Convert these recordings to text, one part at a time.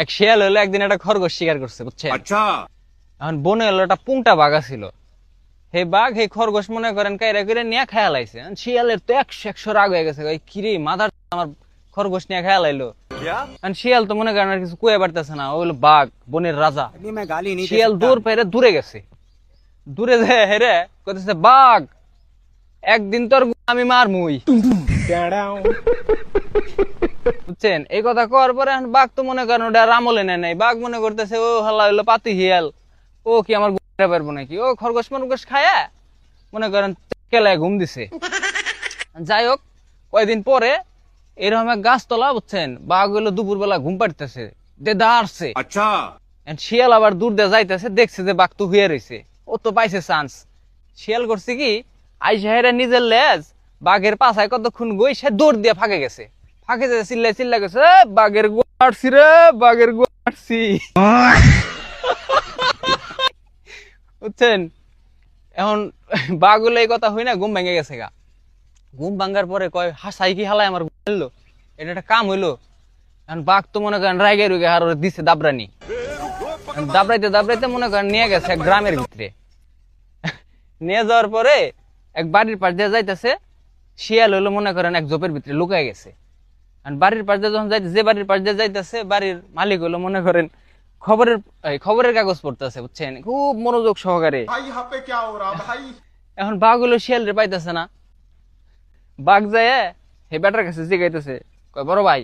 এক শিয়াল হলো একদিন একটা খরগোশ শিকার করছে, বুঝছেন? अच्छा এখন বনে হলো একটা পুংটা বাঘা ছিল। হে বাঘ হে খরগোশ মনে করেন কাইরা করে নিয়ে খেয়াল আইছে। শিয়ালের তো 100 রাগ হয়ে গেছে, কিরে মাদার আমার খরগোশ নিয়ে খেয়াল আইলো। শিয়াল তো মনে করেন আর কিছু কুয়ে পারতেছে না, ও হলো বাঘ বনের রাজা। শিয়াল দূর পেরে দূরে গেছে, দূরে যায় হেরে কইতেছে বাঘ একদিন তোর আমি মারমুই, বুঝছেন? এই কথা কওয়ার পরে এখন বাঘ তো মনে করেন ওটা রামলে নেয় নাই। বাঘ মনে করতেছে ও হাল্লা হইলো পাতি হিয়াল, ও কি আমার ঘুরে পারবো নাকি? ও খরগোশ মরগোশ খায়া মনে করেন কেলায় ঘুম দিছে। যাই হোক, কয়দিন পরে এরকম এক গাছতলা, বুঝছেন, বাঘ হইলো দুপুর বেলা ঘুম পাড়তেছে, দেদা আসছে। अच्छा শিয়াল আবার দূর দিয়ে যাইতেছে, দেখছে যে বাঘ তো হুয়ে রয়েছে, ও তো পাইছে চান্স। শিয়াল করছে কি, আইসা হেরা নিজের লেজ বাঘের পাছায় কতক্ষণ গই সে দৌড় দিয়ে ফাঁকে গেছে। ফাঁকে যেতে চিল্লাই চিল্লাই গেছে, বাঘের গোয়ারছি রে, বাঘের গোয়ারছি, বুঝছেন? এখন বাঘ হলো এই কথা হই না, ঘুম ভেঙে গেছে গা। ঘুম ভাঙ্গার পরে কয় হাসাই কি হালাই আমার ঘুমাইলো, এটা একটা কাম হইলো। এখন বাঘ তো মনে করেন রাইগে রুগে আর দিছে দাবরানি, দাবড়াইতে দাবড়াইতে মনে করেন নিয়ে গেছে এক গ্রামের ভিতরে। নিয়ে যাওয়ার পরে এক বাড়ির পাশ দিয়ে যাইতেছে, শিয়াল হলো মনে করেন এক জোপের ভিতরে লুকায় গেছে। বাড়ির পাশ দিয়ে যখন যাইতে, যে বাড়ির পাশ দিয়ে যাইতেছে, বাড়ির মালিক হলো মনে করেন খবরের কাগজ পড়তেছে, বুঝছেন, খুব মনোযোগ সহকারে। भाई यहाँ पे क्या हो रहा भाई এখন বাঘ হলো শিয়াল রে পাইতেছে না। বাঘ যায় হে বেটার কাছে জিগাইতেছে, কয় বড় ভাই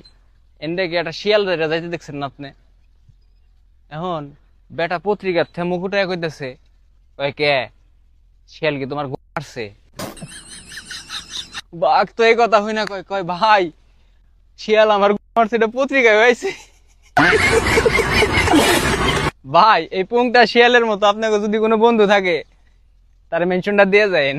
এনডে কি একটা শিয়াল রে যাইতে দেখছেন না আপনি? এখন বেটা পত্রিকার থেকে মুকুটায় কইতেছে, কয় কে শিয়াল কি তোমার মারছে? বাঘ তো এই কথা হই না, কয় কয় ভাই শিয়াল আমার মারছে, এটা পত্রিকায় হয়েছে। ভাই এই পুংটা শিয়ালের মতো, আপনাকে যদি কোনো বন্ধু থাকে তার মেনশনটা দিয়ে যায়।